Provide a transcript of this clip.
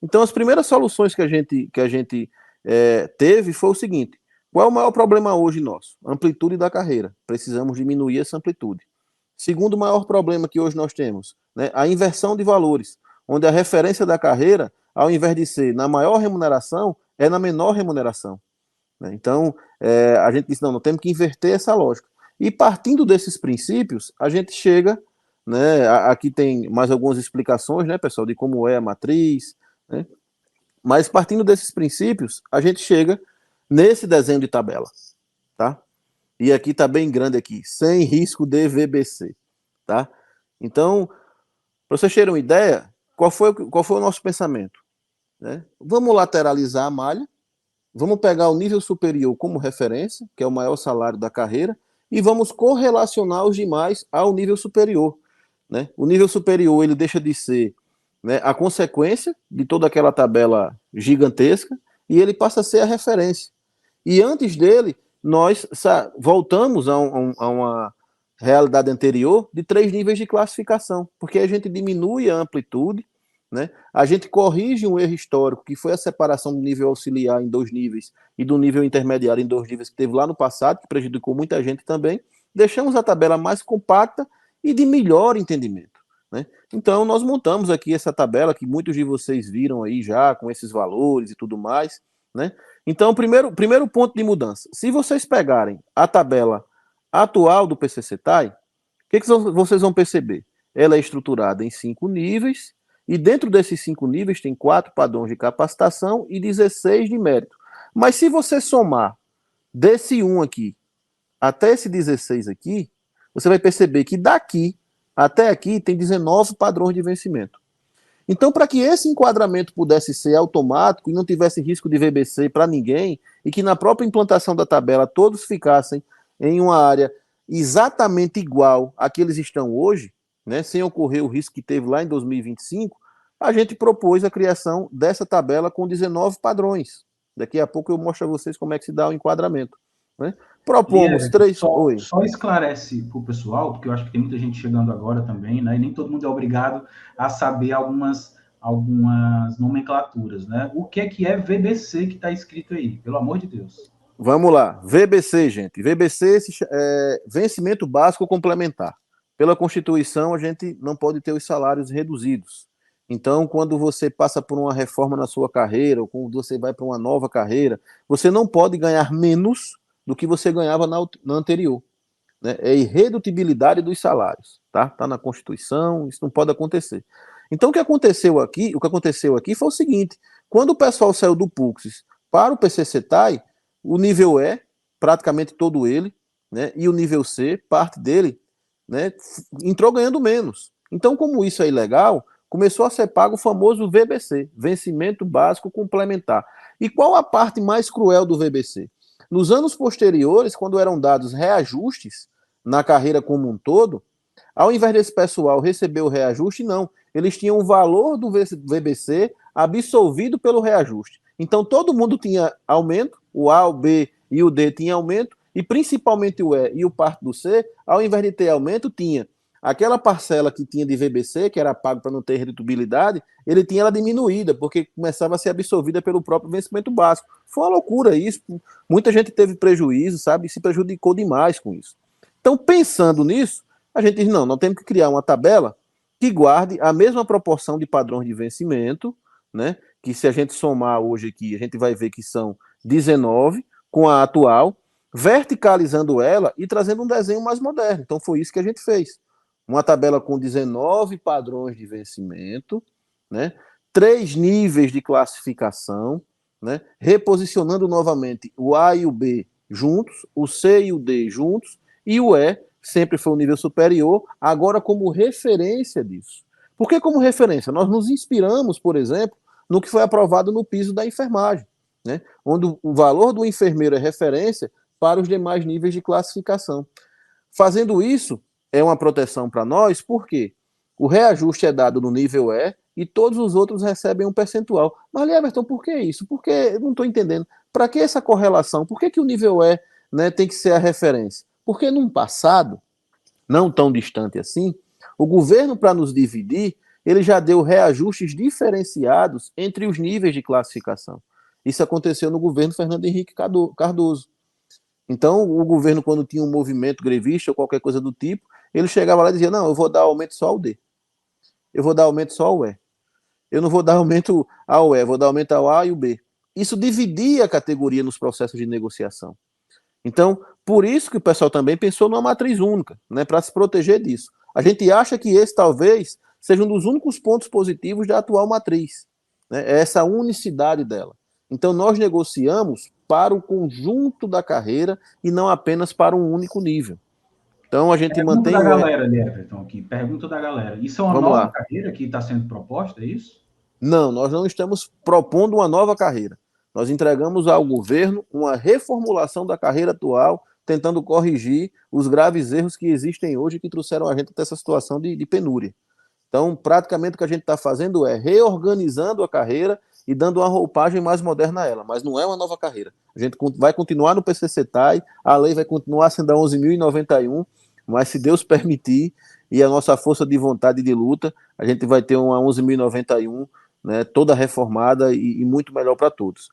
Então, as primeiras soluções que a gente teve foi o seguinte: qual é o maior problema hoje nosso? Amplitude da carreira. Precisamos diminuir essa amplitude. Segundo maior problema que hoje nós temos, né, a inversão de valores, onde a referência da carreira, ao invés de ser na maior remuneração, é na menor remuneração. Né? Então, a gente disse, não, nós temos que inverter essa lógica. E partindo desses princípios, a gente chega, né, aqui tem mais algumas explicações, né, pessoal, de como é a matriz, né, mas partindo desses princípios, a gente chega nesse desenho de tabela, tá? E aqui está bem grande aqui, sem risco de VBC, tá? Então, para vocês terem uma ideia, qual foi o nosso pensamento? Né? Vamos lateralizar a malha, vamos pegar o nível superior como referência, que é o maior salário da carreira, e vamos correlacionar os demais ao nível superior. Né? O nível superior ele deixa de ser, né, a consequência de toda aquela tabela gigantesca e ele passa a ser a referência. E antes dele, nós voltamos a uma realidade anterior de 3 níveis de classificação, porque a gente diminui a amplitude, né? A gente corrige um erro histórico, que foi a separação do nível auxiliar em 2 níveis e do nível intermediário em 2 níveis, que teve lá no passado, que prejudicou muita gente também. Deixamos a tabela mais compacta e de melhor entendimento. Né? Então, nós montamos aqui essa tabela que muitos de vocês viram aí já, com esses valores e tudo mais. Né? Então, primeiro ponto de mudança. Se vocês pegarem a tabela atual do PCCETAI, o que vocês vão perceber? Ela é estruturada em 5 níveis, e dentro desses 5 níveis tem 4 padrões de capacitação e 16 de mérito. Mas se você somar desse 1 aqui até esse 16 aqui, você vai perceber que daqui até aqui tem 19 padrões de vencimento. Então, para que esse enquadramento pudesse ser automático e não tivesse risco de VBC para ninguém, e que na própria implantação da tabela todos ficassem em uma área exatamente igual a que eles estão hoje, né, sem ocorrer o risco que teve lá em 2025, a gente propôs a criação dessa tabela com 19 padrões. Daqui a pouco eu mostro a vocês como é que se dá o enquadramento. Né? Propomos Lieber, 3... Oi. só esclarece para o pessoal, porque eu acho que tem muita gente chegando agora também, né? E nem todo mundo é obrigado a saber algumas nomenclaturas, né? O que é VBC que está escrito aí? Pelo amor de Deus. Vamos lá. VBC, gente. VBC é vencimento básico complementar. Pela Constituição, a gente não pode ter os salários reduzidos. Então, quando você passa por uma reforma na sua carreira, ou quando você vai para uma nova carreira, você não pode ganhar menos do que você ganhava na anterior. Né? É irredutibilidade dos salários. Tá na Constituição, isso não pode acontecer. Então, o que aconteceu aqui foi o seguinte: quando o pessoal saiu do PUCSIS para o PCCETAI, o nível E, praticamente todo ele, né, e o nível C, parte dele, né, entrou ganhando menos. Então, como isso é ilegal, começou a ser pago o famoso VBC, Vencimento Básico Complementar. E qual a parte mais cruel do VBC? Nos anos posteriores, quando eram dados reajustes na carreira como um todo, ao invés desse pessoal receber o reajuste, não. Eles tinham o valor do VBC absolvido pelo reajuste. Então, todo mundo tinha aumento, o A, o B e o D tinham aumento, e principalmente o E e o parte do C, ao invés de ter aumento, tinha aquela parcela que tinha de VBC, que era pago para não ter redutibilidade, ele tinha ela diminuída, porque começava a ser absorvida pelo próprio vencimento básico. Foi uma loucura isso, muita gente teve prejuízo, sabe, e se prejudicou demais com isso. Então, pensando nisso, a gente diz, não, nós temos que criar uma tabela que guarde a mesma proporção de padrões de vencimento, né, que se a gente somar hoje aqui, a gente vai ver que são 19, com a atual, verticalizando ela e trazendo um desenho mais moderno. Então foi isso que a gente fez. Uma tabela com 19 padrões de vencimento, né, 3 níveis de classificação, né, reposicionando novamente o A e o B juntos, o C e o D juntos, e o E sempre foi um nível superior, agora como referência disso. Por que como referência? Nós nos inspiramos, por exemplo, no que foi aprovado no piso da enfermagem, né? Onde o valor do enfermeiro é referência para os demais níveis de classificação. Fazendo isso, é uma proteção para nós, porque o reajuste é dado no nível E e todos os outros recebem um percentual. Mas, Everton, por que isso? Porque eu não estou entendendo. Para que essa correlação? Por que o nível E, né, tem que ser a referência? Porque num passado, não tão distante assim, o governo, para nos dividir, ele já deu reajustes diferenciados entre os níveis de classificação. Isso aconteceu no governo Fernando Henrique Cardoso. Então, o governo, quando tinha um movimento grevista ou qualquer coisa do tipo, ele chegava lá e dizia, não, eu vou dar aumento só ao D. Eu vou dar aumento só ao E. Eu não vou dar aumento ao E, vou dar aumento ao A e o B. Isso dividia a categoria nos processos de negociação. Então, por isso que o pessoal também pensou numa matriz única, né, para se proteger disso. A gente acha que esse talvez seja um dos únicos pontos positivos da atual matriz, né, é essa unicidade dela. Então, nós negociamos para o conjunto da carreira e não apenas para um único nível. Então, a gente Pergunta mantém da o E. galera ali, Everton, aqui. Pergunta da galera. Isso é uma Vamos nova lá. carreira que está sendo proposta, é isso? Não, nós não estamos propondo uma nova carreira. Nós entregamos ao governo uma reformulação da carreira atual, tentando corrigir os graves erros que existem hoje que trouxeram a gente até essa situação de penúria. Então, praticamente o que a gente está fazendo é reorganizando a carreira e dando uma roupagem mais moderna a ela, mas não é uma nova carreira. A gente vai continuar no PCCETAI, a lei vai continuar sendo a 11.091, mas se Deus permitir e a nossa força de vontade e de luta, a gente vai ter uma 11.091, né, toda reformada e muito melhor para todos.